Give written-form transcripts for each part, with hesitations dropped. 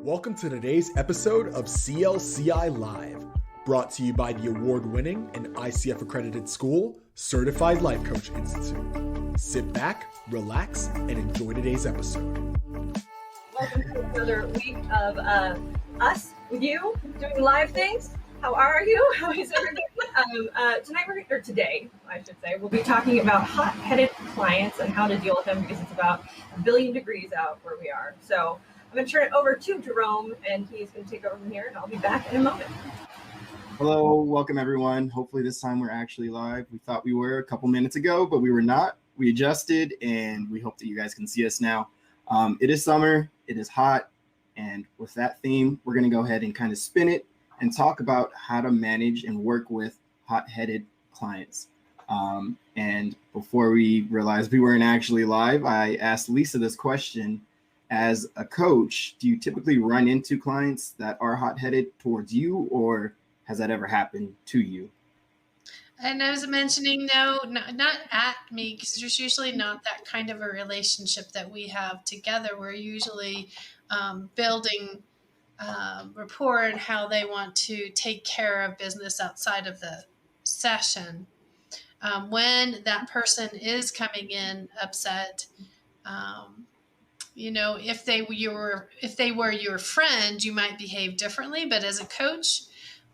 Welcome to today's episode of CLCI Live, brought to you by the award-winning and ICF accredited school, Certified Life Coach Institute. Sit back, relax, and enjoy today's episode. Welcome to another week of us with you doing live things. How are you? How is everybody? Today, I should say, we'll be talking about hot-headed clients and how to deal with them because it's about 1 billion degrees out where we are. So I'm going to turn it over to Jerome, and he's going to take over from here, and I'll be back in a moment. Hello, welcome everyone. Hopefully this time we're actually live. We thought we were a couple minutes ago, but we were not. We adjusted, and we hope that you guys can see us now. It is summer, it is hot, and with that theme, we're going to go ahead and kind of spin it and talk about how to manage and work with hot-headed clients. And before we realized we weren't actually live, I asked Lisa this question. As a coach, do you typically run into clients that are hot-headed towards you, or has that ever happened to you? And I was mentioning, no, not at me, because there's usually not that kind of a relationship that we have together. We're usually building rapport and how they want to take care of business outside of the session. When that person is coming in upset, if they were your friend, you might behave differently. But as a coach,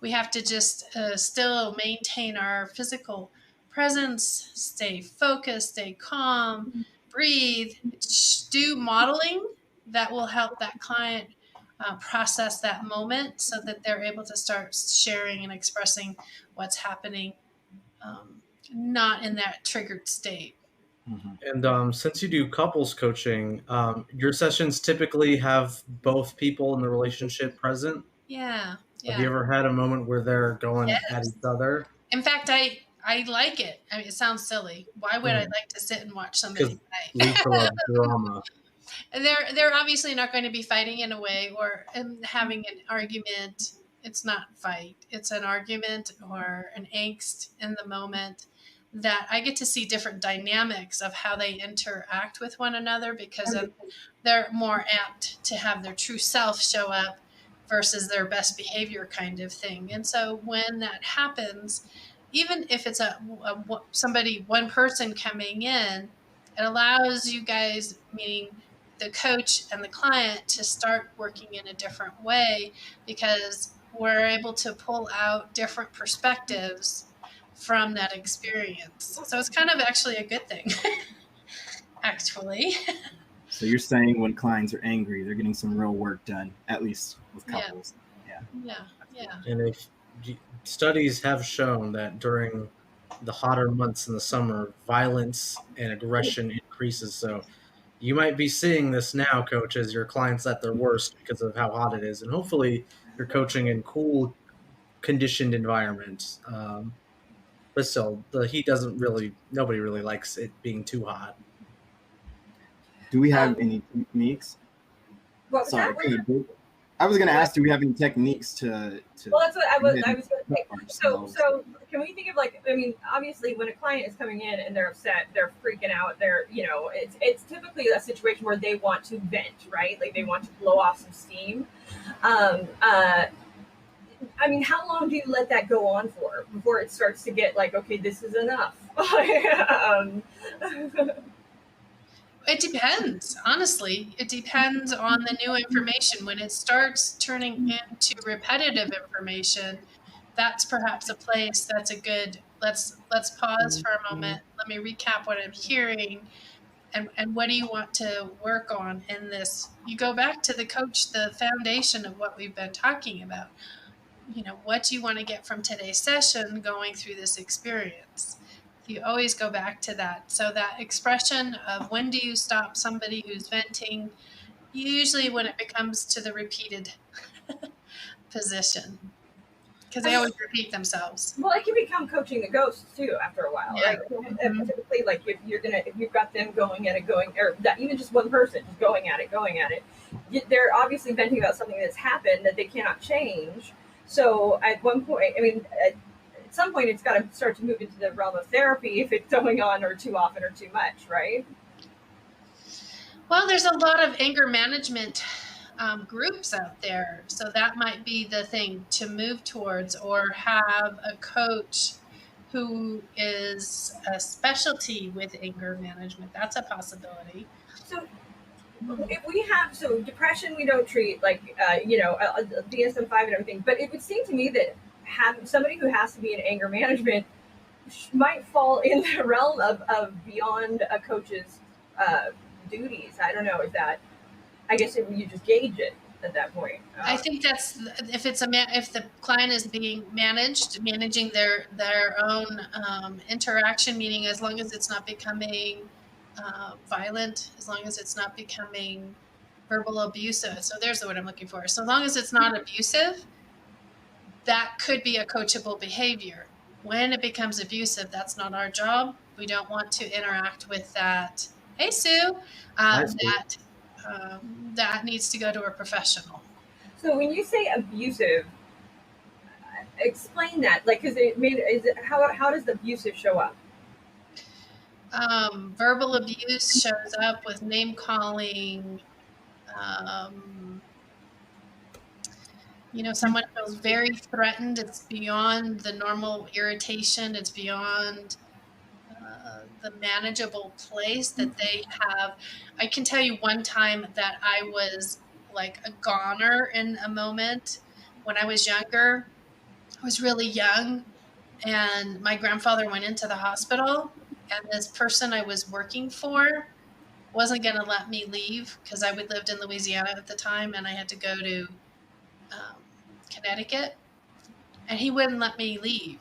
we have to just still maintain our physical presence, stay focused, stay calm, breathe, do modeling that will help that client process that moment so that they're able to start sharing and expressing what's happening, not in that triggered state. Mm-hmm. And since you do couples coaching, your sessions typically have both people in the relationship present? Yeah. Have you ever had a moment where they're going at each other? In fact, I like it. I mean, it sounds silly. Why would I like to sit and watch somebody fight? Drama. They're obviously not going to be fighting in a way or having an argument. It's not fight. It's an argument or an angst in the moment that I get to see different dynamics of how they interact with one another because they're more apt to have their true self show up versus their best behavior kind of thing. And so when that happens, even if it's one person coming in, it allows you guys, meaning the coach and the client, to start working in a different way because we're able to pull out different perspectives from that experience. So it's kind of actually a good thing, actually. So you're saying when clients are angry, they're getting some real work done, at least with couples. Yeah. And if studies have shown that during the hotter months in the summer, violence and aggression increases. So you might be seeing this now, coach, as your clients at their worst because of how hot it is. And hopefully you're coaching in cool, conditioned environments. But still, the heat nobody really likes it being too hot. Do we have any techniques? Sorry, I was going to ask, do we have any techniques to well, that's what I was going to say. So can we think of obviously when a client is coming in and they're upset, they're freaking out, it's typically a situation where they want to vent, right? Like they want to blow off some steam. How long do you let that go on for before it starts to get like, okay, this is enough? It depends, honestly. It depends on the new information. When it starts turning into repetitive information, that's perhaps a place that's a good, let's pause for a moment. Let me recap what I'm hearing. And what do you want to work on in this? You go back to the coach, the foundation of what we've been talking about. What do you want to get from today's session going through this experience? You always go back to that. So that expression of when do you stop somebody who's venting, usually when it becomes to the repeated position, because they always repeat themselves. Well, it can become coaching the ghosts too after a while, right? Mm-hmm. Typically, like if you've got them or that even just one person just going at it, they're obviously venting about something that's happened that they cannot change. So at one point, at some point, it's got to start to move into the realm of therapy if it's going on or too often or too much, right? Well, there's a lot of anger management groups out there. So that might be the thing to move towards, or have a coach who is a specialty with anger management. That's a possibility. So if we have, so depression we don't treat, like DSM-5 and everything, but it would seem to me that somebody who has to be in anger management might fall in the realm of beyond a coach's duties. I don't know, is that, I guess you just gauge it at that point. I think that's if the client is being managing their own interaction, meaning as long as it's not becoming violent, as long as it's not becoming verbal abusive. So there's the word I'm looking for. So long as it's not abusive, that could be a coachable behavior. When it becomes abusive, that's not our job. We don't want to interact with that. Hey, Sue. That needs to go to a professional. So when you say abusive, explain that. Like, how does the abusive show up? Verbal abuse shows up with name calling. Someone feels very threatened. It's beyond the normal irritation. It's beyond the manageable place that they have. I can tell you one time that I was like a goner in a moment when I was younger. I was really young, and my grandfather went into the hospital, and this person I was working for wasn't going to let me leave because I lived in Louisiana at the time, and I had to go to Connecticut, and he wouldn't let me leave.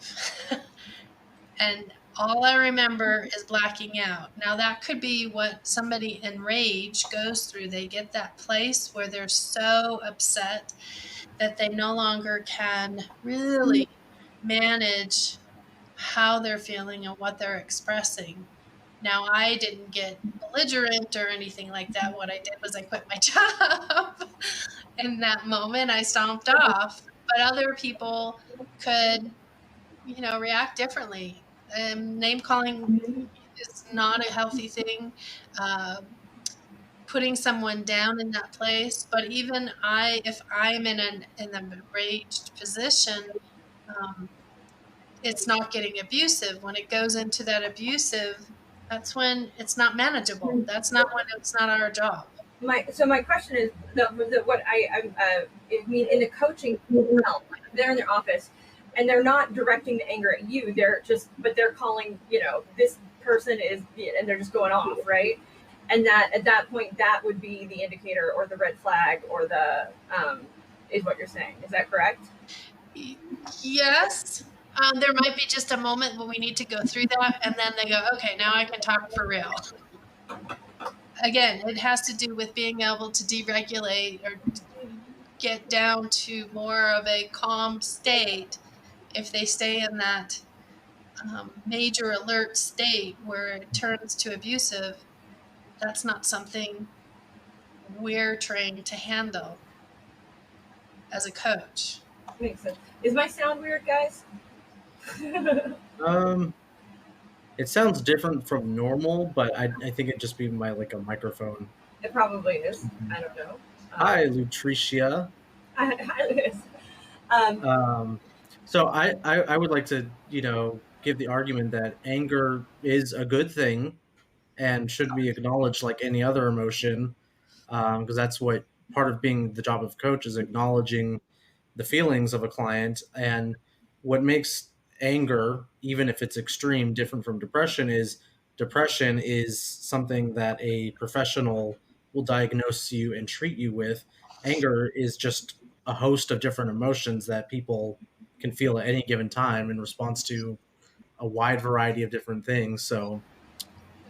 And all I remember is blacking out. Now, that could be what somebody in rage goes through. They get that place where they're so upset that they no longer can really manage how they're feeling and what they're expressing. Now, I didn't get belligerent or anything like that. What I did was I quit my job. In that moment, I stomped off. But other people could, react differently. Name calling is not a healthy thing. Putting someone down in that place. But even if I'm in a raged position, it's not getting abusive. When it goes into that abusive, that's when it's not manageable. That's not when it's not our job. My question is what I mean in the coaching realm. They're in their office, and they're not directing the anger at you. They're calling, this person is, and they're just going off, right? And that at that point, that would be the indicator or the red flag or the is what you're saying. Is that correct? Yes. There might be just a moment when we need to go through that, and then they go, okay, now I can talk for real. Again, it has to do with being able to deregulate or get down to more of a calm state. If they stay in that major alert state where it turns to abusive, that's not something we're trained to handle as a coach. Makes sense. Is my sound weird, guys? It sounds different from normal, but I think it'd just be a microphone. It probably is. I don't know. Hi, Lutricia. Hi, Liz. So I would like to, give the argument that anger is a good thing and should be acknowledged like any other emotion, because that's what part of being the job of coach is, acknowledging the feelings of a client. And what makes anger, even if it's extreme, different from depression is something that a professional will diagnose you and treat you with. Anger is just a host of different emotions that people can feel at any given time in response to a wide variety of different things. So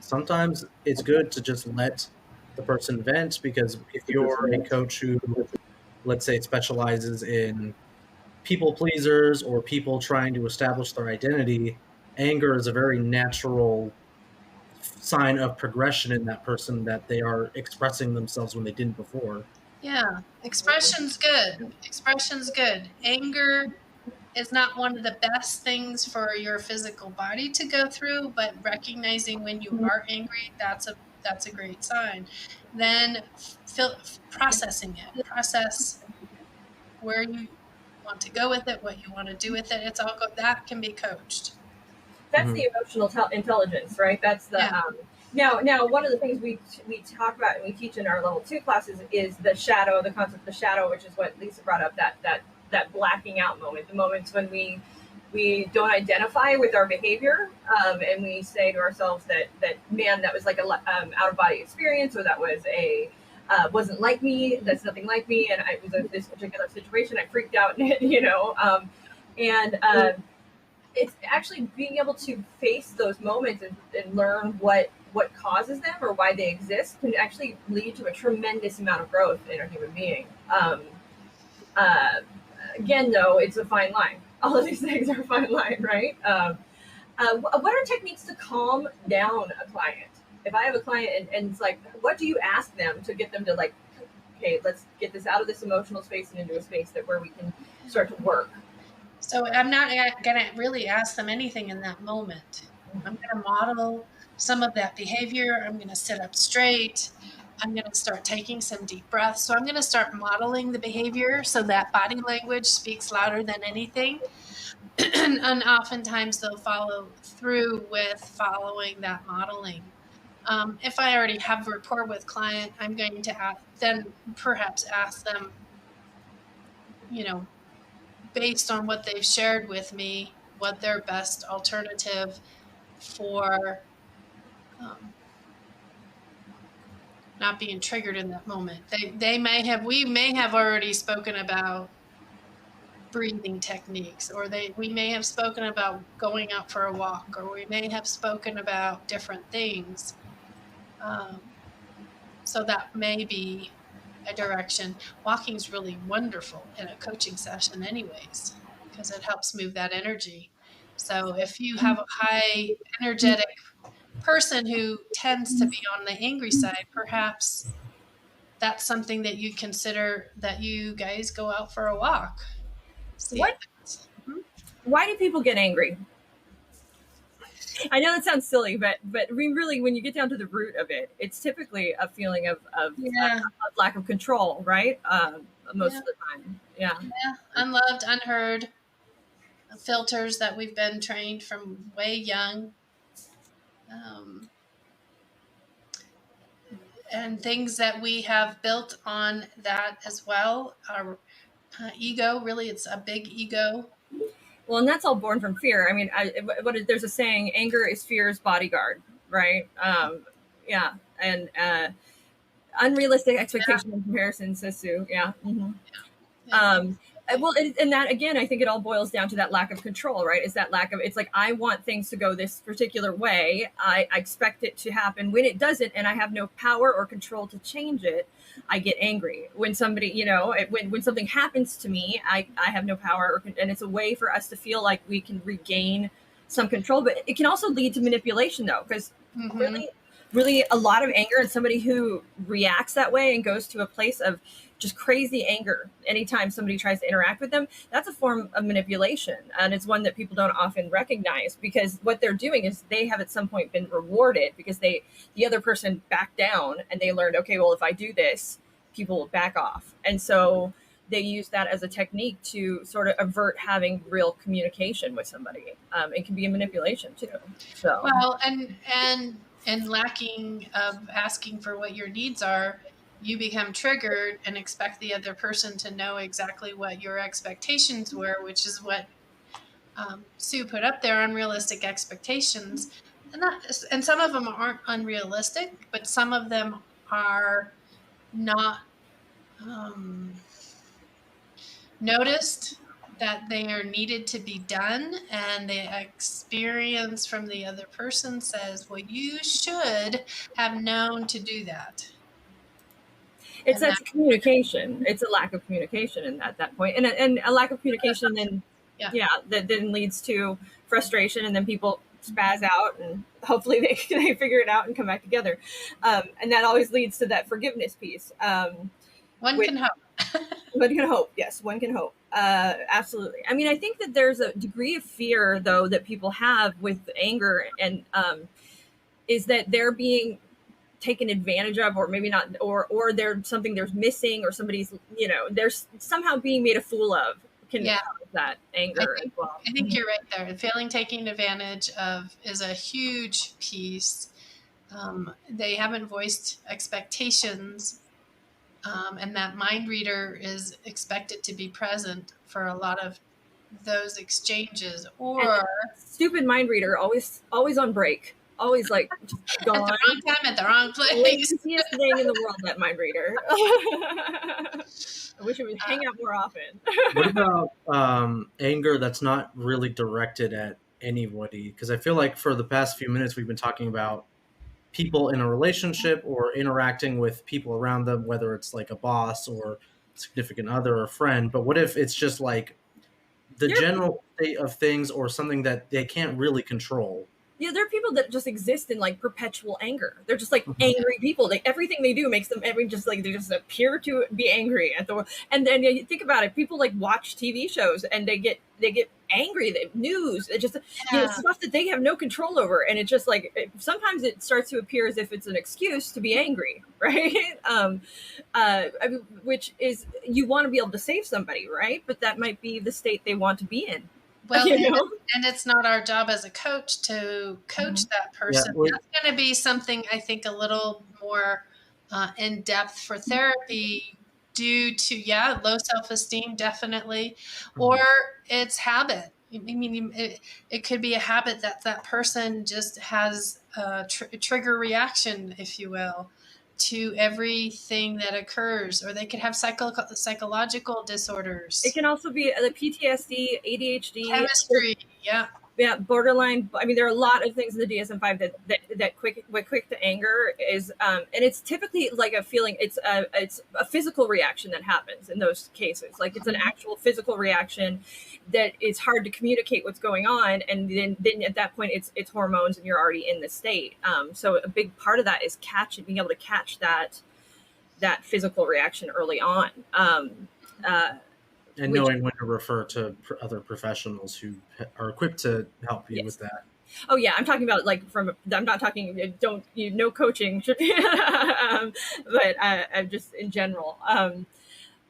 sometimes it's good to just let the person vent, because if you're a coach who, let's say, specializes in people pleasers or people trying to establish their identity, anger is a very natural sign of progression in that person, that they are expressing themselves when they didn't before. Yeah, expression's good. Anger is not one of the best things for your physical body to go through, but recognizing when you are angry, that's that's a great sign. Then processing it, process where you want to go with it, what you want to do with it. It's all that can be coached. That's the emotional intelligence, right? That's the now one of the things we talk about and we teach in our level 2 classes is the shadow, the concept of the shadow, which is what Lisa brought up, that blacking out moment, the moments when we don't identify with our behavior, and we say to ourselves that man, that was like a out of body experience, or that was a wasn't like me, that's nothing like me, and I was in this particular situation, I freaked out in it, it's actually being able to face those moments and learn what causes them or why they exist can actually lead to a tremendous amount of growth in a human being. Again, though, it's a fine line. All of these things are a fine line, right? What are techniques to calm down a client? If I have a client and it's like, what do you ask them to get them to like, okay, let's get this out of this emotional space and into a space where we can start to work? So I'm not going to really ask them anything in that moment. I'm going to model some of that behavior. I'm going to sit up straight. I'm going to start taking some deep breaths. So I'm going to start modeling the behavior so that body language speaks louder than anything. And oftentimes they'll follow through with following that modeling. If I already have rapport with client, I'm going to then perhaps ask them, based on what they've shared with me, what their best alternative for not being triggered in that moment. We may have already spoken about breathing techniques, or we may have spoken about going out for a walk, or we may have spoken about different things. So that may be a direction. Walking is really wonderful in a coaching session anyways, because it helps move that energy. So if you have a high energetic person who tends to be on the angry side, perhaps that's something that you consider, that you guys go out for a walk. Why do people get angry? I know that sounds silly, but we really, when you get down to the root of it, it's typically a feeling of lack of control, right? Most of the time. Yeah. Unloved, unheard, filters that we've been trained from way young. And things that we have built on that as well. Our ego, really, it's a big ego. Well, and that's all born from fear. I mean, there's a saying, anger is fear's bodyguard, right? And unrealistic expectation and comparison, says Sue. Yeah. Mm-hmm. Well, and that, again, I think it all boils down to that lack of control, right? Is that lack of, it's like, I want things to go this particular way. I expect it to happen. When it doesn't, and I have no power or control to change it, I get angry. When somebody, when something happens to me, I have no power, and it's a way for us to feel like we can regain some control. But it can also lead to manipulation, though, because really a lot of anger, and somebody who reacts that way and goes to a place of just crazy anger anytime somebody tries to interact with them, that's a form of manipulation. And it's one that people don't often recognize, because what they're doing is they have at some point been rewarded because the other person backed down and they learned, okay, well, if I do this, people will back off. And so they use that as a technique to sort of avert having real communication with somebody. It can be a manipulation too. So well, and lacking of asking for what your needs are, you become triggered and expect the other person to know exactly what your expectations were, which is what Sue put up there, unrealistic expectations. And some of them aren't unrealistic, but some of them are not noticed that they are needed to be done, and the experience from the other person says, well, you should have known to do that. That's communication. It's a lack of communication at that point. And a lack of communication then that then leads to frustration, and then people spaz out, and hopefully they figure it out and come back together. And that always leads to that forgiveness piece. One can hope. One can hope. Yes, one can hope. Absolutely. I mean, I think that there's a degree of fear, though, that people have with anger, and is that they're being taken advantage of, or maybe not, or there's something there's missing, or somebody's, there's somehow being made a fool of can cause that anger as well. I think you're right there. Feeling taken advantage of is a huge piece. They haven't voiced expectations, and that mind reader is expected to be present for a lot of those exchanges. Or and stupid mind reader, always on break, always like gone. At the wrong time, at the wrong place. Easiest thing in the world, that mind reader. I wish it would hang out more often. What about anger that's not really directed at anybody? Because I feel like for the past few minutes we've been talking about people in a relationship or interacting with people around them, whether it's like a boss or significant other or friend. But what if it's just like the general state of things or something that they can't really control? Yeah, there are people that just exist in like perpetual anger. They're just like angry people. Everything they do makes them they just appear to be angry at the world. And then you think about it, people like watch TV shows and they get angry. The news, it just stuff that they have no control over, and it's just like sometimes it starts to appear as if it's an excuse to be angry, right? Which is, you want to be able to save somebody, right? But that might be the state they want to be in. Well, and it's not our job as a coach to coach that person. That's going to be something, I think, a little more in depth for therapy, due to low self-esteem, definitely, or it's habit. I mean, it could be a habit that person just has a trigger reaction, if you will, to everything that occurs, or they could have psychological disorders. It can also be the PTSD, ADHD, chemistry, borderline. I mean, there are a lot of things in the DSM-5 that quick to anger is, and it's typically like a feeling. It's a physical reaction that happens in those cases. Like it's an actual physical reaction that it's hard to communicate what's going on, and then at that point it's hormones, and you're already in the state. So a big part of that is being able to catch that physical reaction early on. And knowing when to refer to other professionals who are equipped to help you with that. Oh yeah, I'm talking about like I'm not talking. No coaching should be, but just in general.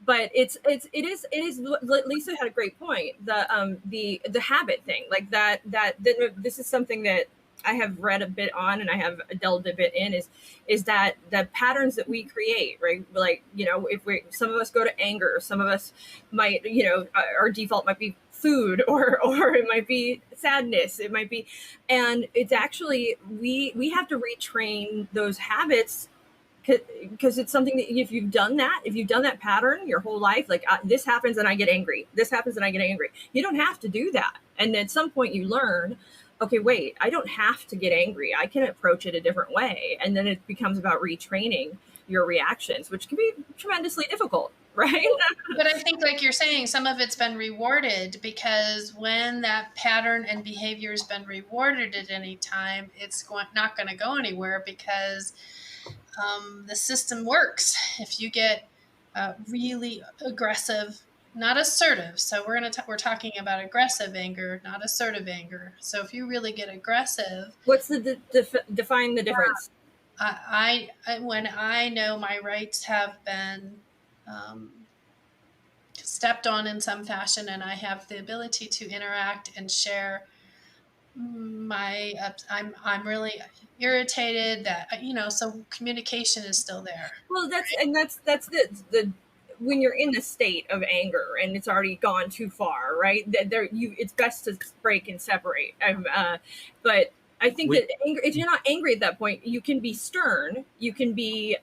But it is. Lisa had a great point. The habit thing, like that. This is something that I have read a bit on, and I have delved a bit in, is that the patterns that we create, right? Like, if some of us go to anger, some of us might, our default might be food, or it might be sadness, it might be, and it's actually, we have to retrain those habits, because it's something that if you've done that pattern your whole life, like this happens and I get angry, this happens and I get angry, you don't have to do that. And at some point you learn, okay, wait, I don't have to get angry. I can approach it a different way. And then it becomes about retraining your reactions, which can be tremendously difficult, right? But I think, like you're saying, some of it's been rewarded, because when that pattern and behavior has been rewarded at any time, it's not going to go anywhere, because the system works. If you get really aggressive, not assertive. So we're talking about aggressive anger, not assertive anger. So if you really get aggressive, what's define the difference? I when I know my rights have been stepped on in some fashion, and I have the ability to interact and share I'm really irritated that, so communication is still there. Well, that's the when you're in the state of anger and it's already gone too far, right? It's best to break and separate. But I think that anger, if you're not angry at that point, you can be stern, you can be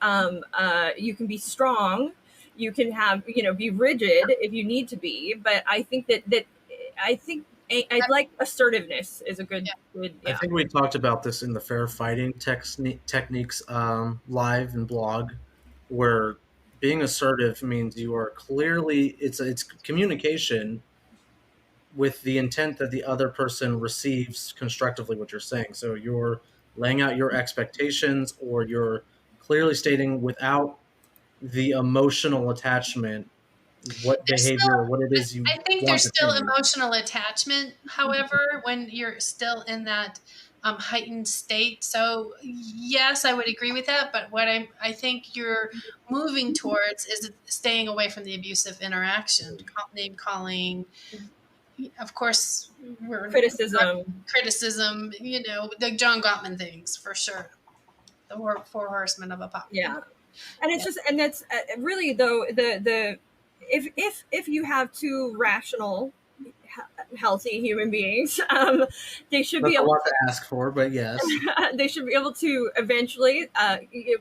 strong, you can have, be rigid if you need to be. But I think I'd like assertiveness is a good. I think we talked about this in the fair fighting techniques live and blog, where being assertive means you are clearly, it's communication with the intent that the other person receives constructively what you're saying. So you're laying out your expectations, or you're clearly stating without the emotional attachment what behavior, what it is you. I think there's still emotional attachment. However, when you're still in that heightened state. So yes, I would agree with that. But what I think you're moving towards is staying away from the abusive interaction, name calling. Of course, we're criticism. The John Gottman things for sure. The four horsemen of apocalypse. Yeah, and it's just, and that's really though the if you have two rational, healthy human beings, they should be That's a able lot to ask for, but yes. they should be able to eventually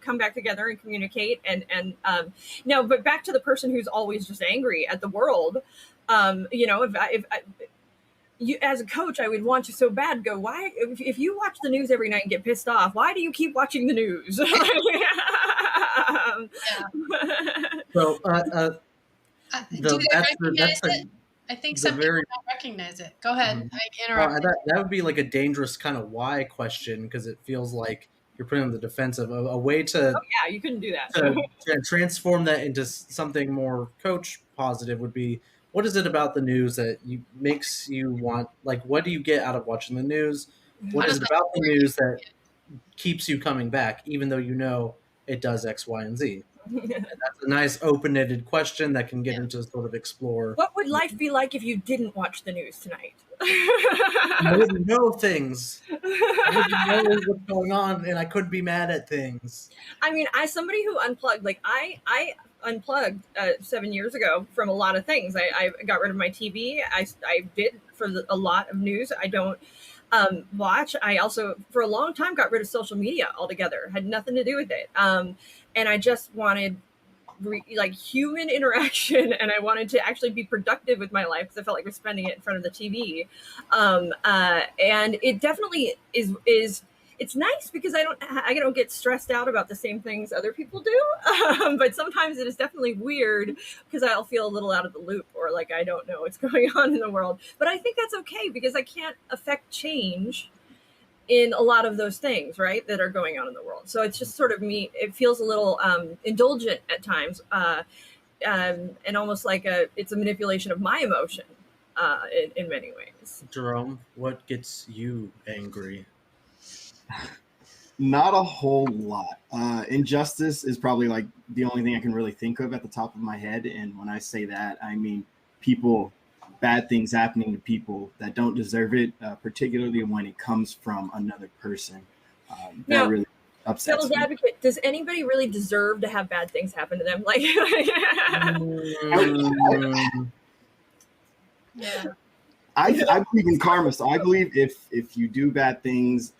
come back together and communicate and no, but back to the person who's always just angry at the world. If you, as a coach, I would want you so bad go, why, if you watch the news every night and get pissed off, why do you keep watching the news? So do they recognize it? I think some people don't recognize it. Go ahead. I interrupted. That would be like a dangerous kind of why question, because it feels like you're putting on the defensive. A way to you couldn't do that. To transform that into something more coach positive would be, what is it about the news that makes you want, like, what do you get out of watching the news? What is it about the news that keeps you coming back, even though you know it does X, Y, and Z? And that's a nice open-ended question that can get into sort of explore. What would life be like if you didn't watch the news tonight? I wouldn't know things. I wouldn't know what's going on, and I could be mad at things. I mean, as somebody who unplugged, like I unplugged 7 years ago from a lot of things. I got rid of my TV. I did for a lot of news. I don't watch. I also, for a long time, got rid of social media altogether. Had nothing to do with it. And I just wanted like human interaction, and I wanted to actually be productive with my life because I felt like I was spending it in front of the TV. And it definitely is. It's nice because I don't get stressed out about the same things other people do. But sometimes it is definitely weird because I'll feel a little out of the loop, or like I don't know what's going on in the world. But I think that's okay because I can't affect change in a lot of those things, right, that are going on in the world. So it's just sort of me. It feels a little indulgent at times, and almost like it's a manipulation of my emotion in many ways. Jerome, what gets you angry? Not a whole lot. Injustice is probably like the only thing I can really think of at the top of my head. And when I say that, I mean bad things happening to people that don't deserve it, particularly when it comes from another person. That really upsets me. Advocate, does anybody really deserve to have bad things happen to them? Like, yeah. I believe in karma. So I believe if you do bad things,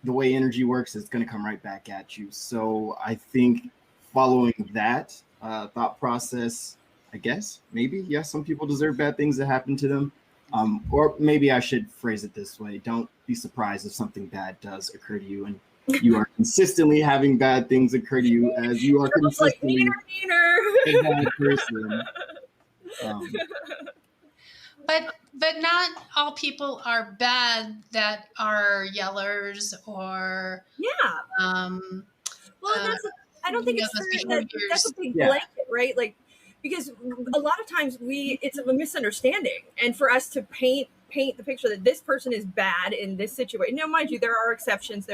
the way energy works, it's going to come right back at you. So I think following that thought process, I guess, maybe, yes, some people deserve bad things that happen to them. Or maybe I should phrase it this way. Don't be surprised if something bad does occur to you and you are consistently having bad things occur to you as you are consistently a bad person. But not all people are bad that are yellers or I don't think it's fair that's a big blanket, right? Like, because a lot of times it's a misunderstanding, and for us to paint the picture that this person is bad in this situation. Now, mind you, there are exceptions.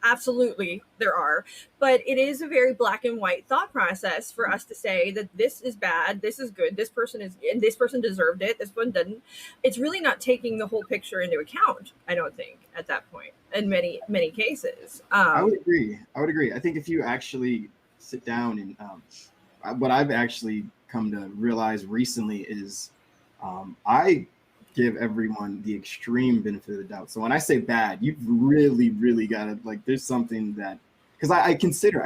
Absolutely, there are. But it is a very black and white thought process for us to say that this is bad, this is good, this person deserved it, this one didn't. It's really not taking the whole picture into account, I don't think, at that point, in many, many cases. I would agree. I think if you actually sit down and what I've actually come to realize recently is I give everyone the extreme benefit of the doubt. So when I say bad, you've really, really got to, like, there's something that, because I consider,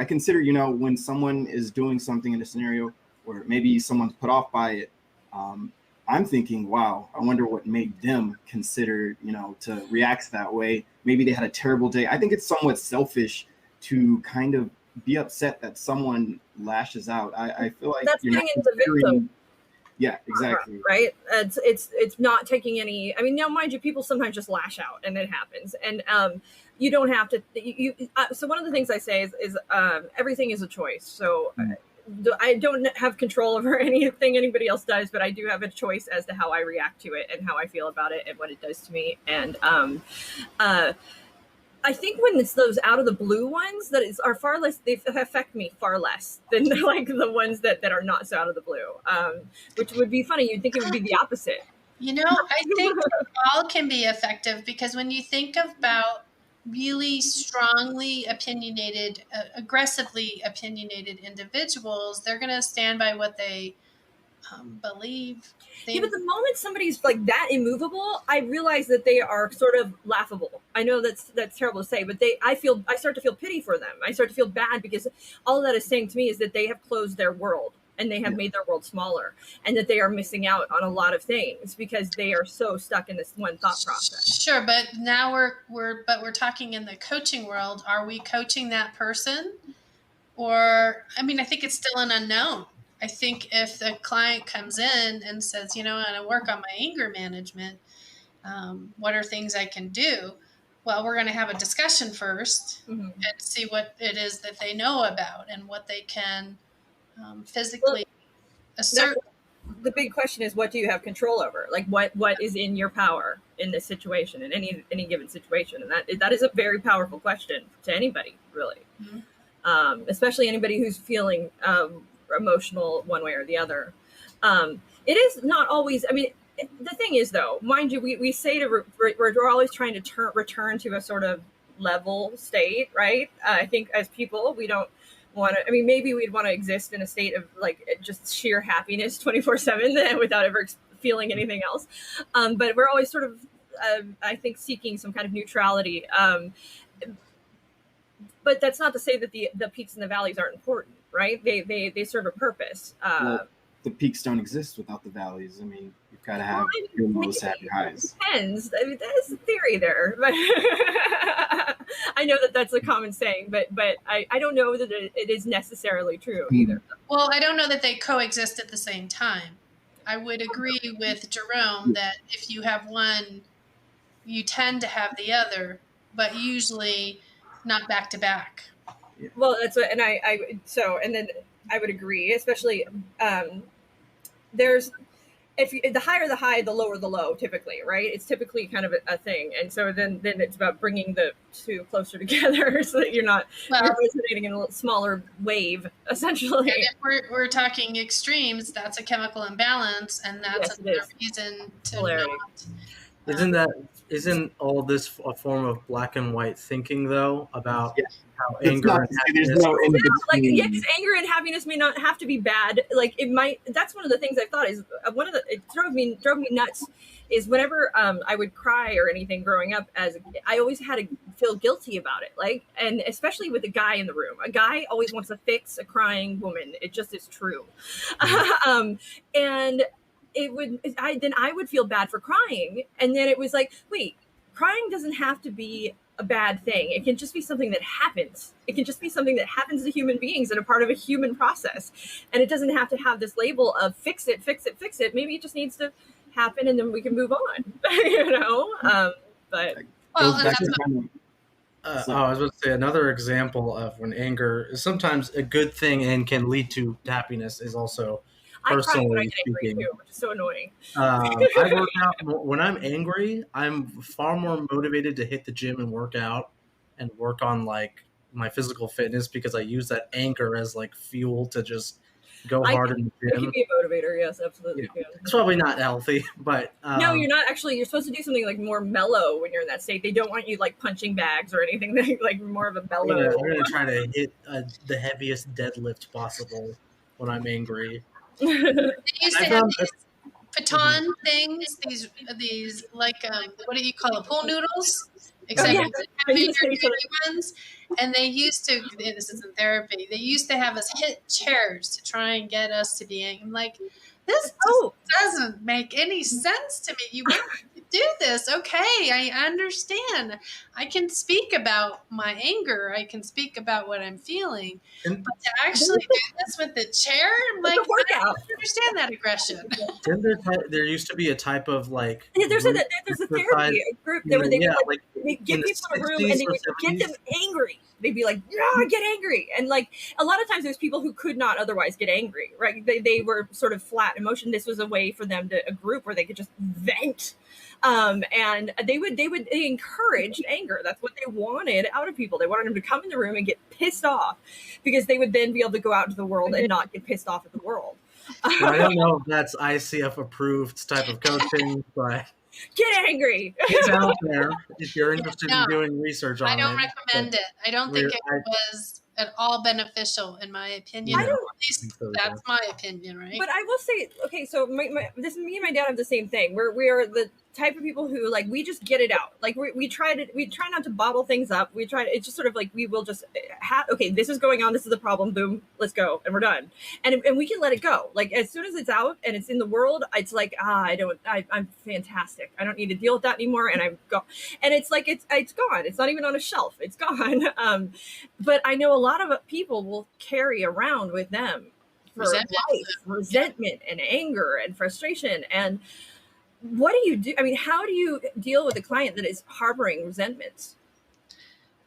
when someone is doing something in a scenario where maybe someone's put off by it, I'm thinking, wow, I wonder what made them consider, to react that way. Maybe they had a terrible day. I think it's somewhat selfish to kind of be upset that someone lashes out. I feel like that's getting into victim. Yeah, exactly. Right. It's not taking any. I mean, now, mind you, people sometimes just lash out, and it happens. And you don't have to. So one of the things I say is everything is a choice. So I don't have control over anything anybody else does, but I do have a choice as to how I react to it and how I feel about it and what it does to me. And I think when it's those out of the blue ones are far less, they affect me far less than like the ones that are not so out of the blue, which would be funny. You'd think it would be the opposite. I think all can be effective, because when you think about really strongly opinionated, aggressively opinionated individuals, they're going to stand by what they believe. Yeah, but the moment somebody's like that immovable, I realize that they are sort of laughable. I know that's terrible to say, but I start to feel pity for them. I start to feel bad, because all that is saying to me is that they have closed their world and they have made their world smaller, and that they are missing out on a lot of things because they are so stuck in this one thought process. Sure, but now we're talking in the coaching world. Are we coaching that person? Or, I mean, I think it's still an unknown. I think if the client comes in and says, I want to work on my anger management, what are things I can do? Well, we're going to have a discussion first and see what it is that they know about and what they can physically assert. The big question is, what do you have control over? Like, what is in your power in this situation, in any given situation? And that is a very powerful question to anybody, really. Mm-hmm. Especially anybody who's feeling emotional one way or the other. It is not always, I mean, the thing is, though, mind you, we say we're always trying to return to a sort of level state, right? I think as people, we don't want to, I mean, maybe we'd want to exist in a state of like just sheer happiness 24/7 without ever feeling anything else. But we're always sort of, I think, seeking some kind of neutrality. But that's not to say that the peaks and the valleys aren't important, right? They serve a purpose. Well, the peaks don't exist without the valleys. I mean, you've got to have your lows to have your highs. Depends. I mean, that is a theory there. But I know that that's a common saying, but I don't know that it is necessarily true either. Well, I don't know that they coexist at the same time. I would agree with Jerome that if you have one, you tend to have the other, but usually not back to back. Well, that's what, and and then I would agree, especially there's, the higher the high, the lower the low, typically, right? It's typically kind of a thing. And so then it's about bringing the two closer together so that you're resonating in a smaller wave, essentially. And if we're talking extremes, that's a chemical imbalance, and that's another reason to polarity. Isn't all this a form of black and white thinking, though, about how It's anger not, and there's happiness... no in between. Yes, anger and happiness may not have to be bad. Like, it might. That's one of the things I thought is it drove me nuts. Is whenever I would cry or anything growing up, I always had to feel guilty about it. Like, and especially with a guy in the room, a guy always wants to fix a crying woman. It just is true, and I would feel bad for crying, and then it was like, wait, crying doesn't have to be a bad thing. It can just be something that happens. It can just be something that happens to human beings and a part of a human process. And it doesn't have to have this label of fix it. Maybe it just needs to happen and then we can move on, but. Well, I was about to say, another example of when anger is sometimes a good thing and can lead to happiness is also personally I cry when I get angry speaking. too, which is so annoying. I work out when I'm angry. I'm far more motivated to hit the gym and work out and work on like my physical fitness because I use that anger as like fuel to just go hard in the It gym. can be a motivator, yes, absolutely. Yeah. It's probably not healthy, but no, you're not actually. You're supposed to do something like more mellow when you're in that state. They don't want you like punching bags or anything. Like more of a mellow. I'm gonna try to hit the heaviest deadlift possible when I'm angry. They used to have these baton things, these like what do you call it, pool noodles? Except heavier ones. And they used to, this is in therapy, they used to have us hit chairs to try and get us to be angry. I'm like, this doesn't make any sense to me. You want to do this. Okay, I understand. I can speak about my anger. I can speak about what I'm feeling. But to actually do this with the chair, I'm like, I don't understand that aggression. There used to be a type of like... there's a therapy group that they get people in a room and they would get them angry. They'd be like, yeah, get angry. And like a lot of times there's people who could not otherwise get angry, right? They were sort of flat that emotion. This was a way for them to, a group where they could just vent. And they encouraged anger. That's what they wanted out of people. They wanted them to come in the room and get pissed off, because they would then be able to go out into the world and not get pissed off at the world. I don't know if that's ICF approved type of coaching, but Get angry. it's out there if you're interested in doing research on it. I don't recommend it. I don't think it was at all beneficial, in my opinion. I don't- At least that's my opinion, right? But I will say, okay, so this me and my dad have the same thing. We are the type of people who, like, we just get it out. Like, we try not to bottle things up. It's just sort of like, we will just okay, this is going on, this is the problem, boom, let's go, and we're done. And we can let it go. Like, as soon as it's out and it's in the world, it's like, I'm fantastic. I don't need to deal with that anymore, and I'm go. And it's like, it's gone. It's not even on a shelf. It's gone. But I know a lot of people will carry around with them for resentment and anger and frustration. And what do you do? I mean, how do you deal with a client that is harboring resentments?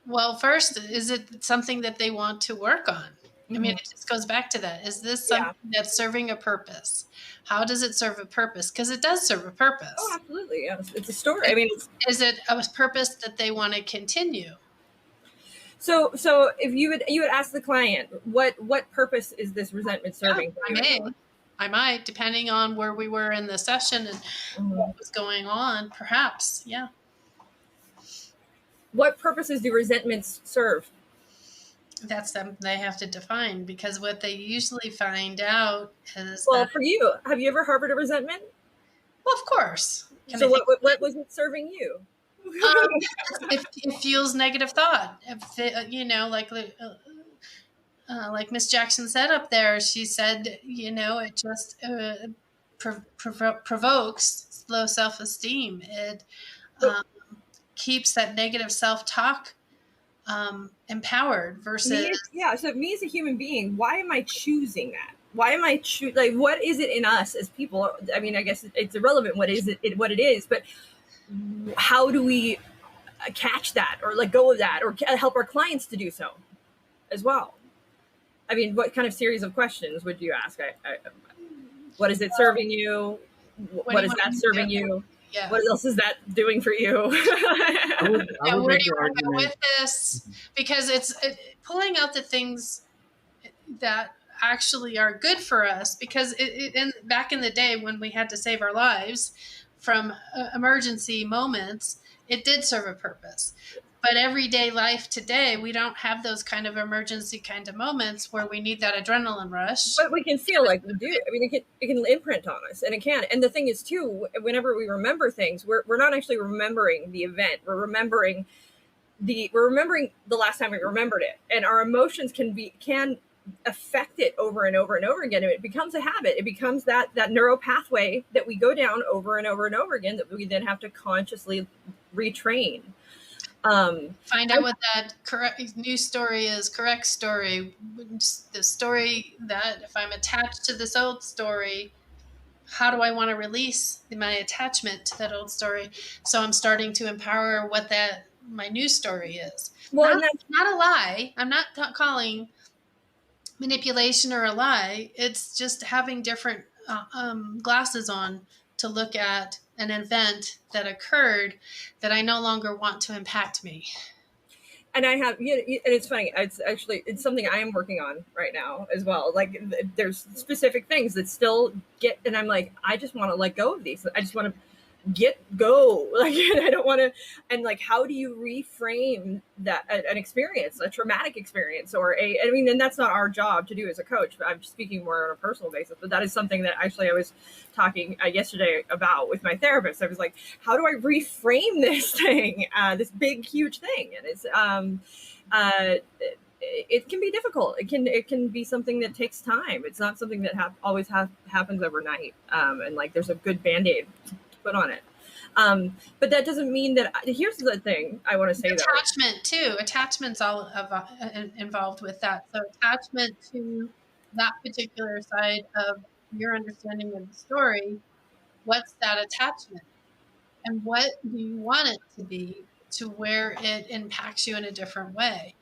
Well, first, is it something that they want to work on? I mean, it just goes back to that. Is this something that's serving a purpose? How does it serve a purpose? Because it does serve a purpose. Oh, absolutely. Yeah. It's a story. I mean, is it a purpose that they want to continue? So if you would ask the client, what purpose is this resentment serving? I might, depending on where we were in the session and what was going on, perhaps. Yeah. What purposes do resentments serve? That's something they have to define, because what they usually find out is for you, have you ever harbored a resentment? Well, of course. So what was it serving you? It fuels negative thought. Like Miss Jackson said up there, she said, it just provokes low self-esteem. It keeps that negative self-talk empowered versus... So me as a human being, why am I choosing that? Why am I what is it in us as people? I mean, I guess it's irrelevant what it is, but how do we catch that or let go of that or help our clients to do so as well? I mean, what kind of series of questions would you ask? What is it serving you? What is that serving you? Yeah. What else is that doing for you? Where do you want to go with this? Because it's pulling out the things that actually are good for us. Because back in the day when we had to save our lives from emergency moments, it did serve a purpose. But everyday life today, we don't have those kind of emergency kind of moments where we need that adrenaline rush. But we can feel like we do. I mean, it can imprint on us, and it can. And the thing is, too, whenever we remember things, we're not actually remembering the event. We're remembering the last time we remembered it, and our emotions can affect it over and over and over again. And it becomes a habit. It becomes that neural pathway that we go down over and over and over again that we then have to consciously retrain. Find out what that new story is, correct story. The story that if I'm attached to this old story, how do I want to release my attachment to that old story? So I'm starting to empower what my new story is. Well, not a lie. I'm not calling manipulation or a lie. It's just having different glasses on to look at an event that occurred that I no longer want to impact me. And I have, and it's funny. It's something I am working on right now as well. Like there's specific things that still and I'm like, I just want to let go of these. I just want to go. Like, I don't want to, and like, how do you reframe that, an experience, a traumatic experience, and that's not our job to do as a coach, but I'm speaking more on a personal basis, but that is something that actually I was talking yesterday about with my therapist. I was like, how do I reframe this thing, this big, huge thing? And it's, it can be difficult. It can be something that takes time. It's not something that always happens overnight. And like, there's a good Band-Aid put on it. But that doesn't mean that, here's the thing I want to say attachment too. Attachment's all involved with that. So attachment to that particular side of your understanding of the story, what's that attachment? And what do you want it to be to where it impacts you in a different way?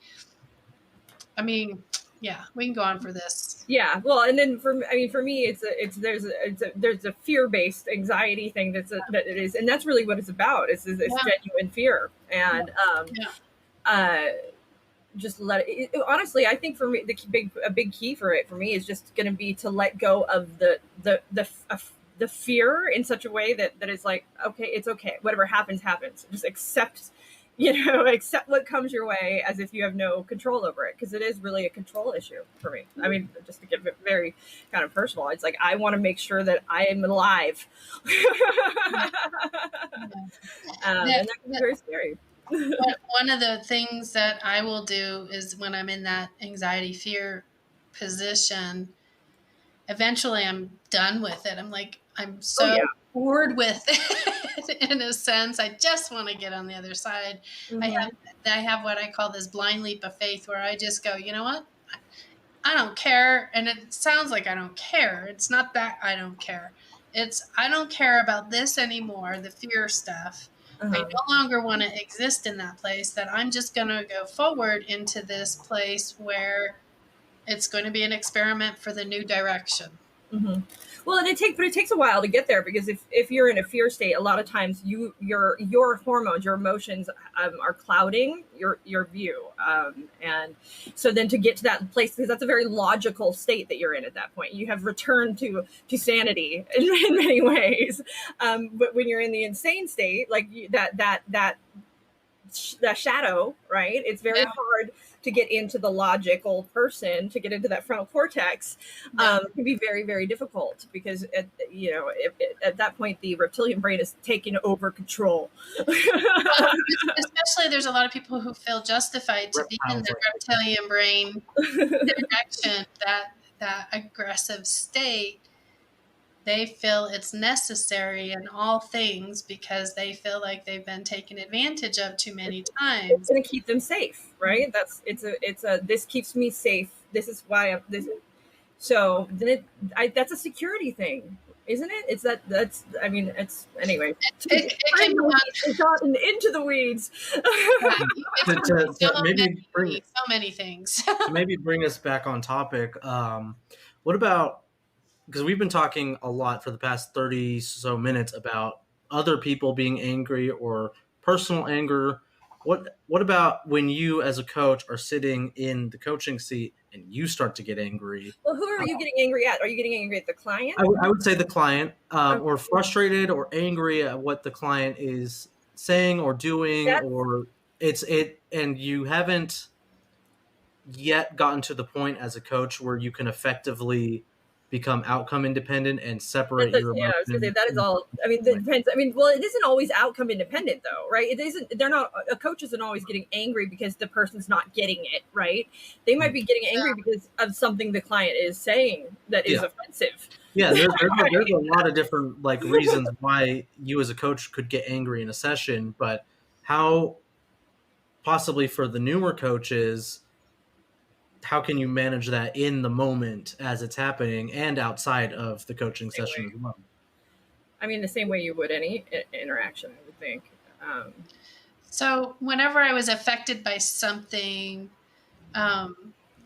I mean, Yeah, we can go on for this. Yeah, well, and then for me, there's a fear-based anxiety thing that it is, and that's really what it's about. It's genuine fear, and just let it. Honestly, I think for me, a big key for me is just going to be to let go of the fear in such a way that is like, okay, it's okay, whatever happens, just accept. Accept what comes your way as if you have no control over it, because it is really a control issue for me. I mean, just to get very kind of personal, it's like I want to make sure that I am alive. And that can be very scary. One of the things that I will do is when I'm in that anxiety fear position, eventually I'm done with it. I'm like, I'm so bored with it in a sense. I just want to get on the other side. Mm-hmm. I have what I call this blind leap of faith, where I just go, you know what? I don't care. And it sounds like I don't care. It's not that I don't care. It's I don't care about this anymore, the fear stuff. Uh-huh. I no longer want to exist in that place, that I'm just going to go forward into this place where it's going to be an experiment for the new direction. Mm-hmm. Well, and it takes a while to get there, because if you're in a fear state, a lot of times your hormones, your emotions are clouding your view, and so then to get to that place, because that's a very logical state that you're in at that point. You have returned to sanity in many ways, but when you're in the insane state, like that shadow, right? It's very hard to get into the logical person, to get into that frontal cortex. Can be very, very difficult, because at that point the reptilian brain is taking over control. Especially, there's a lot of people who feel justified to be in the reptilian brain direction, that aggressive state. They feel it's necessary in all things because they feel like they've been taken advantage of too many times. It's going to keep them safe, right? This keeps me safe. This is why so then that's a security thing, isn't it? It's anyway. It's gotten into the weeds. So many things. To maybe bring us back on topic. What about? Because we've been talking a lot for the past 30 so minutes about other people being angry or personal anger. What about when you as a coach are sitting in the coaching seat and you start to get angry? Well, who are you getting angry at? Are you getting angry at the client? I would say the client, or frustrated or angry at what the client is saying or doing, and you haven't yet gotten to the point as a coach where you can effectively become outcome independent and separate your emotions. I was going to say, that is all. I mean, it depends. I mean, well, it isn't always outcome independent, though, right? It isn't. A coach isn't always getting angry because the person's not getting it, right? They might be getting angry because of something the client is saying that is offensive. Yeah, there's a lot of different reasons why you as a coach could get angry in a session, but how possibly for the newer coaches, how can you manage that in the moment as it's happening and outside of the coaching session as well? I mean, the same way you would any interaction, I would think. So whenever I was affected by something, and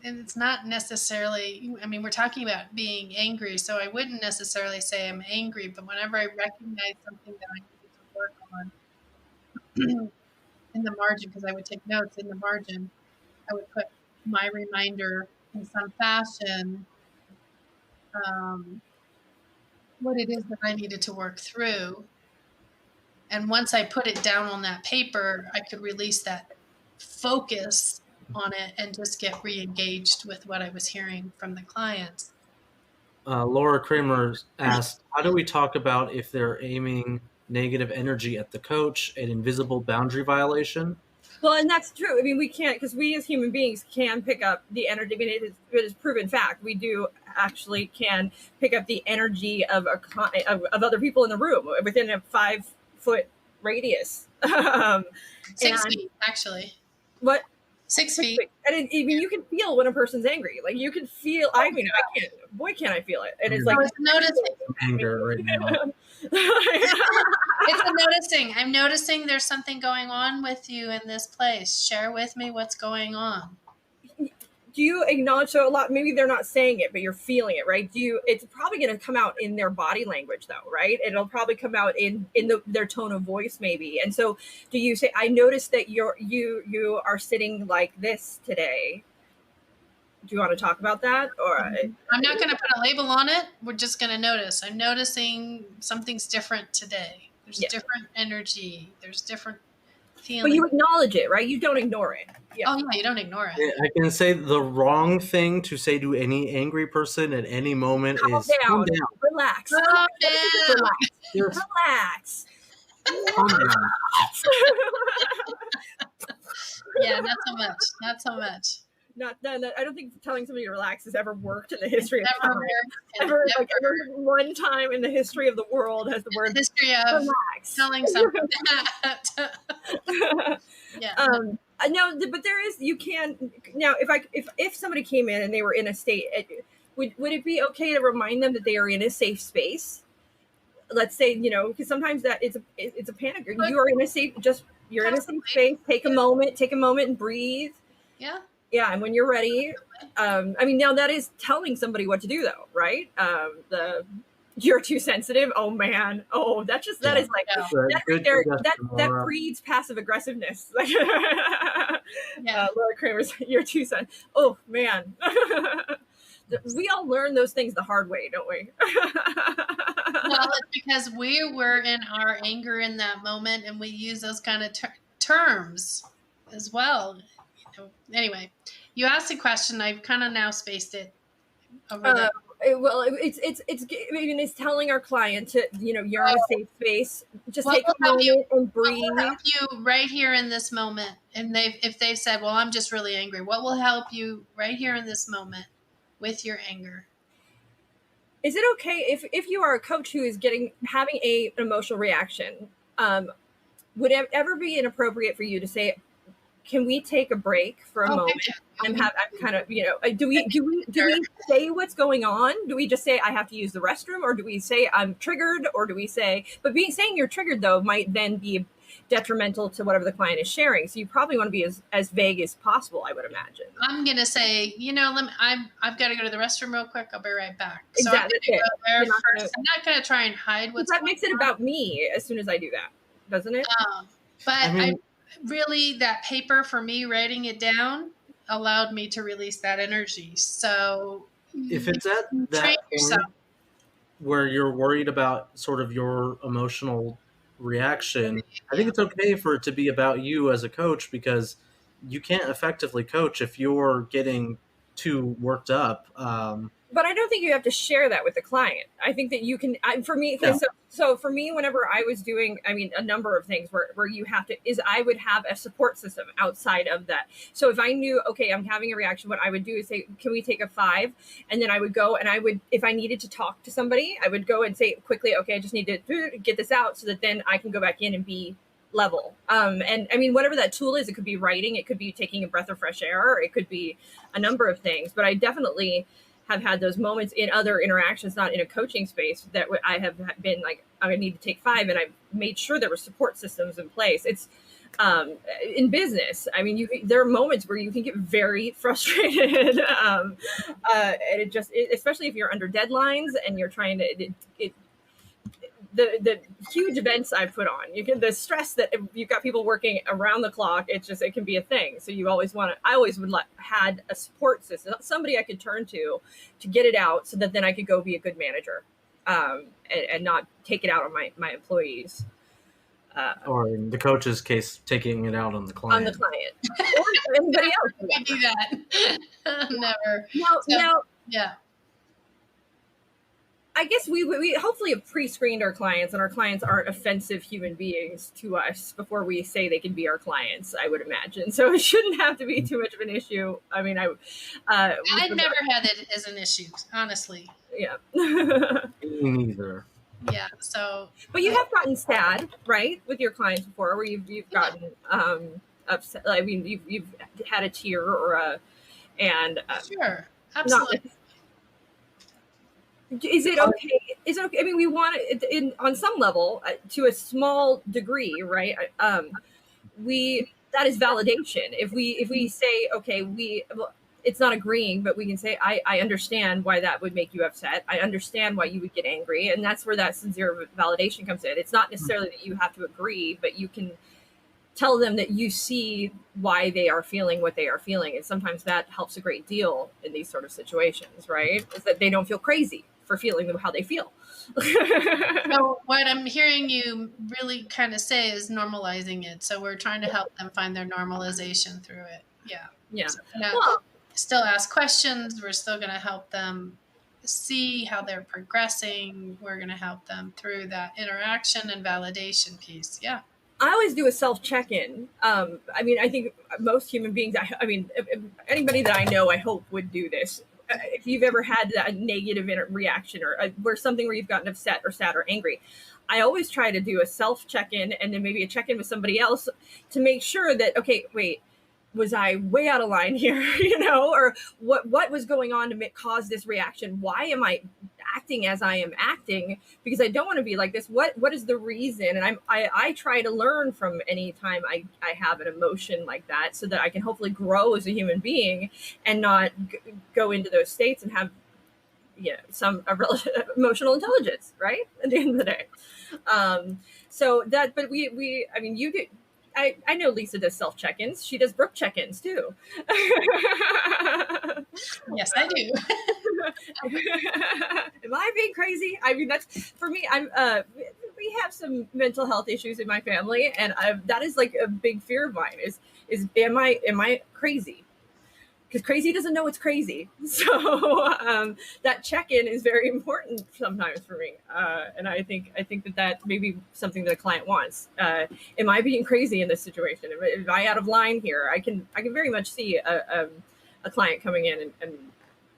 it's not necessarily, I mean, we're talking about being angry, so I wouldn't necessarily say I'm angry, but whenever I recognize something that I need to work on in the margin, because I would take notes in the margin, I would put my reminder in some fashion, what it is that I needed to work through. And once I put it down on that paper, I could release that focus on it and just get re-engaged with what I was hearing from the clients. Laura Kramer asked, how do we talk about if they're aiming negative energy at the coach, an invisible boundary violation? Well, and that's true. I mean, we can't, because we as human beings can pick up the energy. I mean, it is proven fact. We do actually can pick up the energy of other people in the room within a 5-foot radius. 6 feet, actually. What? 6 feet. And you can feel when a person's angry. Like, you can feel. I mean, I can't. Boy, can I feel it! And it's like noticing anger right now. It's a noticing. I'm noticing there's something going on with you in this place. Share with me what's going on. you acknowledge, so a lot, maybe they're not saying it, but you're feeling it, right? It's probably going to come out in their body language though, right? It'll probably come out in their tone of voice maybe. And so do you say, I noticed that you are sitting like this today. Do you want to talk about that? Or I'm not going to put a label on it. We're just going to notice. I'm noticing something's different today. There's different energy. There's different feeling. But you acknowledge it, right? You don't ignore it. Yeah. Oh, yeah, you don't ignore it. I can say the wrong thing to say to any angry person at any moment Calm is down. calm down. Relax. Calm down. Just Relax. calm down. Yeah, not so much. Not so much. I don't think telling somebody to relax has ever worked in the history of Never time. worked. Ever one time in the history of the world has the word History of relax. telling something. Yeah. No, but there is, you can now, if somebody came in and they were in a state, would it be okay to remind them that they are in a safe space? Let's say, because sometimes that it's a panic. You are in a safe, you're in a safe space. Take a moment and breathe. Yeah. Yeah, and when you're ready, now that is telling somebody what to do, though, right? You're too sensitive. Oh man. Oh, that is like that breeds passive aggressiveness. Laura Kramer's, you're too sensitive. Oh man. We all learn those things the hard way, don't we? Well, it's because we were in our anger in that moment, and we use those kind of terms as well. Anyway, you asked a question. I've kind of now spaced it over there. Well, it's telling our client to, you're in a safe space. Just take a moment and breathe. What will help you right here in this moment? And if they've said, well, I'm just really angry, what will help you right here in this moment with your anger? Is it okay if you are a coach who is having an emotional reaction? Would it ever be inappropriate for you to say, can we take a break for a moment? I'm kind of, do we say what's going on? Do we just say I have to use the restroom, or do we say I'm triggered, or do we say? But saying you're triggered though might then be detrimental to whatever the client is sharing. So you probably want to be as vague as possible, I would imagine. I'm gonna say, I've got to go to the restroom real quick. I'll be right back. Exactly. So I'm gonna go there first. I'm not gonna try and hide what's. That makes it about me as soon as I do that, doesn't it? But I really, that paper for me writing it down allowed me to release that energy. So if it's at that point where you're worried about sort of your emotional reaction, I think it's okay for it to be about you as a coach, because you can't effectively coach if you're getting too worked up. But I don't think you have to share that with the client. I think that you can, for me, so for me, whenever I was doing, a number of things where you have to, I would have a support system outside of that. So if I knew, okay, I'm having a reaction, what I would do is say, can we take a 5? And then I would go and if I needed to talk to somebody, I would go and say quickly, okay, I just need to get this out so that then I can go back in and be level. And whatever that tool is, it could be writing, it could be taking a breath of fresh air, or it could be a number of things. But I definitely have had those moments in other interactions, not in a coaching space, that I have been like, I need to take 5, and I've made sure there were support systems in place. It's in business. There are moments where you can get very frustrated, and especially if you're under deadlines and you're trying to. The huge events I've put on, the stress that you've got people working around the clock, it can be a thing. So you always had a support system, somebody I could turn to get it out, so that then I could go be a good manager, and not take it out on my employees. Or in the coach's case, taking it out on the client. Or anybody else. We do that. Never. Now, yeah. I guess we hopefully have pre-screened our clients, and our clients aren't offensive human beings to us before we say they can be our clients, I would imagine. So it shouldn't have to be too much of an issue. I've never had it as an issue, honestly. Yeah. Me neither. Yeah. So. But you have gotten sad, right, with your clients before, where you've gotten upset. You've had a tear or sure, absolutely. Is it okay? Is it okay? We want it on some level, to a small degree, right? That is validation. If we say, okay, it's not agreeing, but we can say, I understand why that would make you upset. I understand why you would get angry. And that's where that sincere validation comes in. It's not necessarily that you have to agree, but you can tell them that you see why they are feeling what they are feeling. And sometimes that helps a great deal in these sort of situations, right? Is that they don't feel crazy for feeling how they feel. So what I'm hearing you really kind of say is normalizing it. So we're trying to help them find their normalization through it. Yeah. Yeah. So we're gonna Well, still ask questions. We're still going to help them see how they're progressing. We're going to help them through that interaction and validation piece. Yeah. I always do a self check-in. I mean, I think most human beings, I mean, if anybody that I know, I hope would do this. If you've ever had that negative reaction or where something where you've gotten upset or sad or angry, I always try to do a self check-in and then maybe a check-in with somebody else to make sure that, okay, wait, was I way out of line here, or what was going on to cause this reaction? Why am I acting as I am acting? Because I don't want to be like this. What is the reason? And I try to learn from any time I have an emotion like that, so that I can hopefully grow as a human being and not go into those states and have some emotional intelligence, right? At the end of the day. So that, but I mean, you get. I know Lisa does self check-ins. She does Brooke check-ins too. Yes, I do. Am I being crazy? I mean, that's for me. We have some mental health issues in my family, and that is like a big fear of mine. Is am I crazy? Because crazy doesn't know it's crazy. So that check-in is very important sometimes for me. And I think that may be something that a client wants. Am I being crazy in this situation? Am I out of line here? I can very much see a client coming in and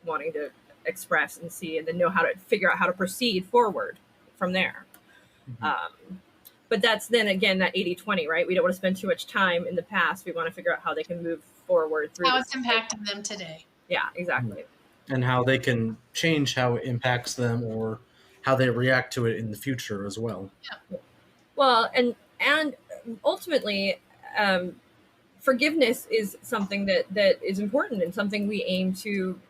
wanting to express and see, and then know how to figure out how to proceed forward from there. Mm-hmm. But that's then again, that 80-20, right? We don't want to spend too much time in the past. We want to figure out how they can move forward through how it's impacting them today. Yeah, exactly. And how they can change how it impacts them or how they react to it in the future as well. Yeah. Well, and ultimately, forgiveness is something that is important and something we aim to.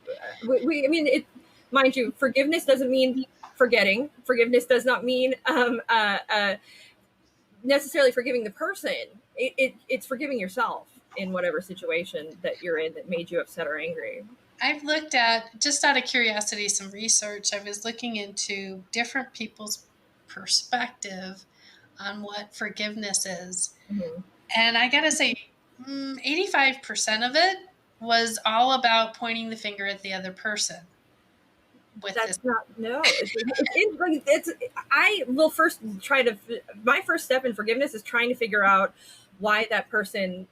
Mind you, forgiveness doesn't mean forgetting. Forgiveness does not mean necessarily forgiving the person. It's forgiving yourself in whatever situation that you're in that made you upset or angry. I've looked at, just out of curiosity, some research. I was looking into different people's perspective on what forgiveness is. Mm-hmm. And I got to say, 85% of it was all about pointing the finger at the other person. I will first try to, my first step in forgiveness is trying to figure out why that person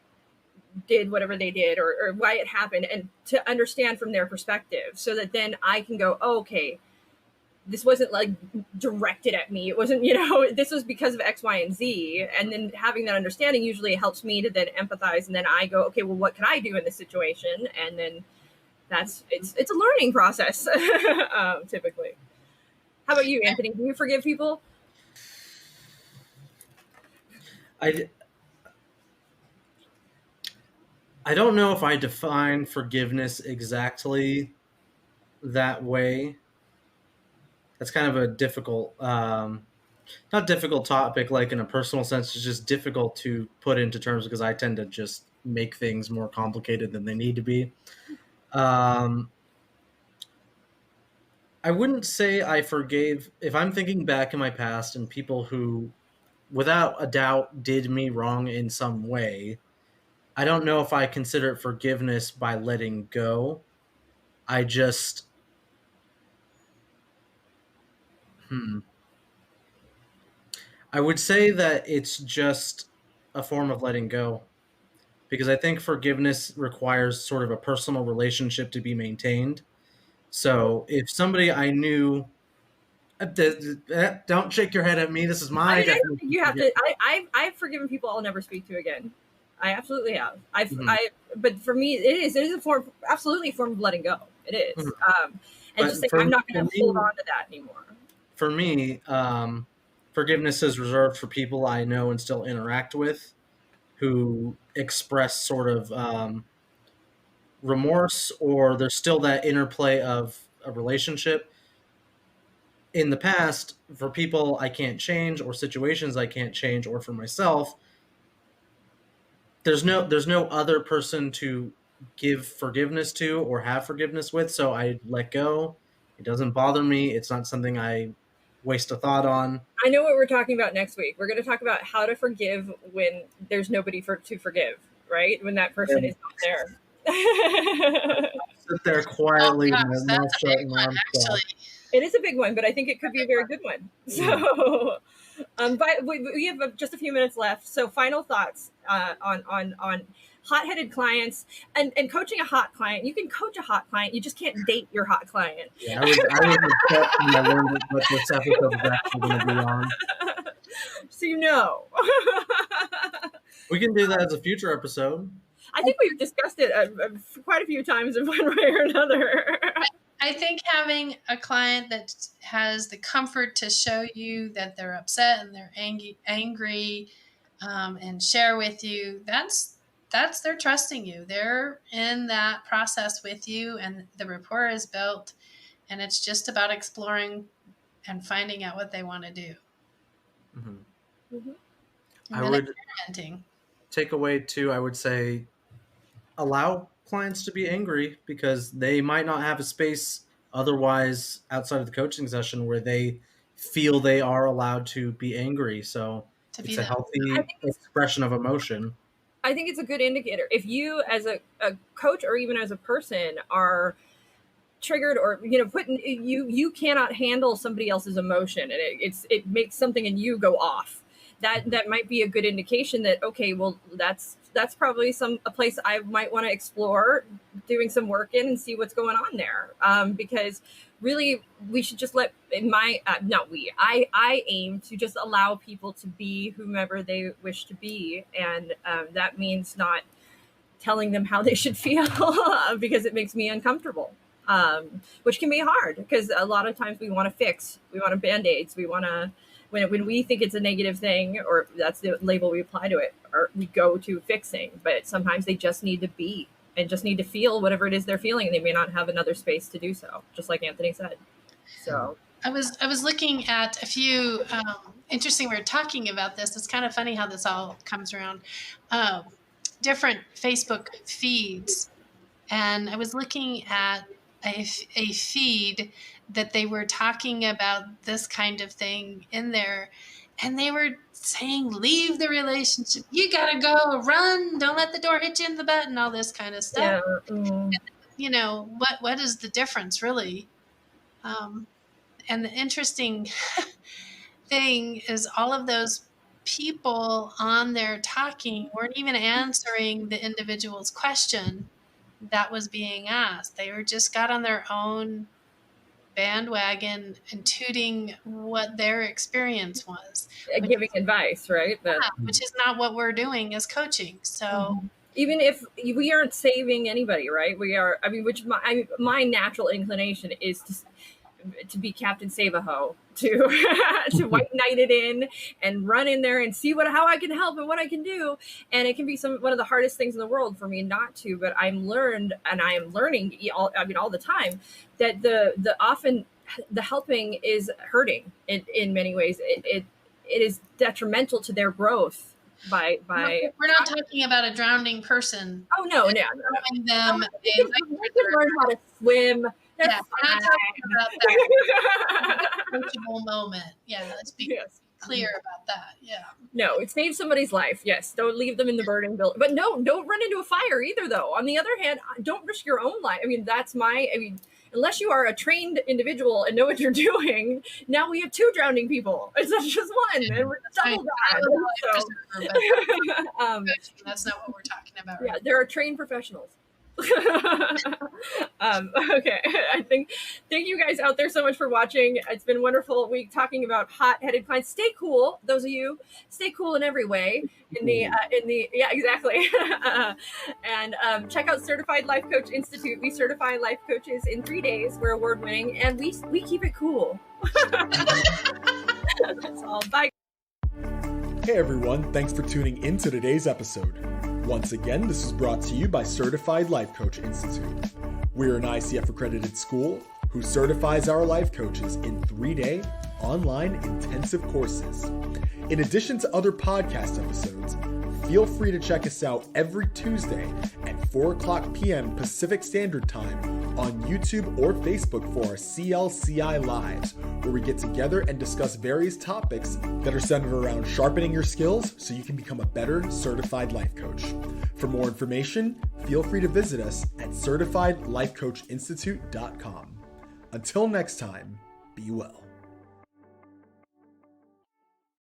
did whatever they did or why it happened, and to understand from their perspective, so that then I can go, oh, okay, this wasn't like directed at me. It wasn't, this was because of X, Y, and Z. And then having that understanding usually helps me to then empathize. And then I go, okay, well, what can I do in this situation? And then it's a learning process, typically. How about you, Anthony? Do you forgive people? I don't know if I define forgiveness exactly that way. That's kind of a difficult, not difficult topic, like in a personal sense. It's just difficult to put into terms because I tend to just make things more complicated than they need to be. I wouldn't say I forgave. If I'm thinking back in my past and people who, without a doubt, did me wrong in some way, I don't know if I consider it forgiveness by letting go. I just... I would say that it's just a form of letting go, because I think forgiveness requires sort of a personal relationship to be maintained. So if somebody I knew, don't shake your head at me. This is my definition. You have to. I've forgiven people I'll never speak to again. I absolutely have. But for me, it is a form, absolutely a form of letting go. It is. And just think, I'm not going to hold on to that anymore. For me, forgiveness is reserved for people I know and still interact with, who express sort of remorse or there's still that interplay of a relationship. In the past, for people I can't change or situations I can't change, or for myself, there's no other person to give forgiveness to or have forgiveness with, so I let go. It doesn't bother me. It's not something I waste a thought on. I know what we're talking about next week. We're going to talk about how to forgive when there's nobody to forgive, right? When that person is not there. Sit there quietly. Oh, gosh, that's a big one, actually. It is a big one, but I think it could be a very good one. So, but we have just a few minutes left. So, final thoughts on hot-headed clients and coaching a hot client. You can coach a hot client. You just can't date your hot client. Yeah, I was upset when I learned what this episode was actually going to be on. So you know. We can do that as a future episode. I think we've discussed it quite a few times in one way or another. I think having a client that has the comfort to show you that they're upset and they're angry, and share with you, that's they're trusting you. They're in that process with you, and the rapport is built, and it's just about exploring and finding out what they want to do. Mm-hmm. Mm-hmm. I would take away too. I would say allow clients to be angry because they might not have a space otherwise outside of the coaching session where they feel they are allowed to be angry. So it's a healthy expression of emotion. I think it's a good indicator. If you as a coach or even as a person are triggered or, you cannot handle somebody else's emotion and it makes something in you go off. That might be a good indication that, okay, well, that's probably a place I might want to explore doing some work in and see what's going on there. Because really we should just I aim to just allow people to be whomever they wish to be. And that means not telling them how they should feel because it makes me uncomfortable, which can be hard because a lot of times we want to fix, we want to Band-Aids, we want to, when we think it's a negative thing, or that's the label we apply to it, or we go to fixing, but sometimes they just need to be and just need to feel whatever it is they're feeling. And they may not have another space to do so, just like Anthony said. So I was looking at a few, interesting, we were talking about this. It's kind of funny how this all comes around. Different Facebook feeds. And I was looking at a feed that they were talking about this kind of thing in there, and they were saying, leave the relationship, you gotta go, run, don't let the door hit you in the butt, and all this kind of stuff. Yeah. And, what is the difference really? And the interesting thing is all of those people on there talking weren't even answering the individual's question that was being asked. They were just got on their own bandwagon and tooting what their experience was. Giving advice, right? Which is not what we're doing as coaching. So even if we aren't saving anybody, right? We are, my natural inclination is to be Captain Save-A-Ho, to white knight it in and run in there and see how I can help and what I can do. And it can be one of the hardest things in the world for me not to, but I am learning all the time that often the helping is hurting in many ways. It is detrimental to their growth by we're not talking about a drowning person. Oh no. Them They can learn how to swim. We're not talking about that coachable moment. Yeah, let's be clear about that. Yeah. No, it saves somebody's life. Yes, don't leave them in the burning building. But no, don't run into a fire either, though. On the other hand, don't risk your own life. Unless you are a trained individual and know what you're doing, now we have 2 drowning people. It's not just one, and we're double that. So, that's not what we're talking about. Right? Yeah, there are trained professionals. Okay, thank you guys out there so much for watching. It's been a wonderful week talking about hot-headed clients. Stay cool, those of you. Stay cool in every way. Yeah, exactly. And check out Certified Life Coach Institute. We certify life coaches in 3 days. We're award-winning, and we keep it cool. That's all. Bye. Hey everyone, thanks for tuning into today's episode. Once again, this is brought to you by Certified Life Coach Institute. We're an ICF accredited school who certifies our life coaches in 3-day online intensive courses. In addition to other podcast episodes, feel free to check us out every Tuesday at 4:00 p.m. Pacific Standard Time on YouTube or Facebook for our CLCI Lives, where we get together and discuss various topics that are centered around sharpening your skills so you can become a better certified life coach. For more information, feel free to visit us at certifiedlifecoachinstitute.com. Until next time, be well.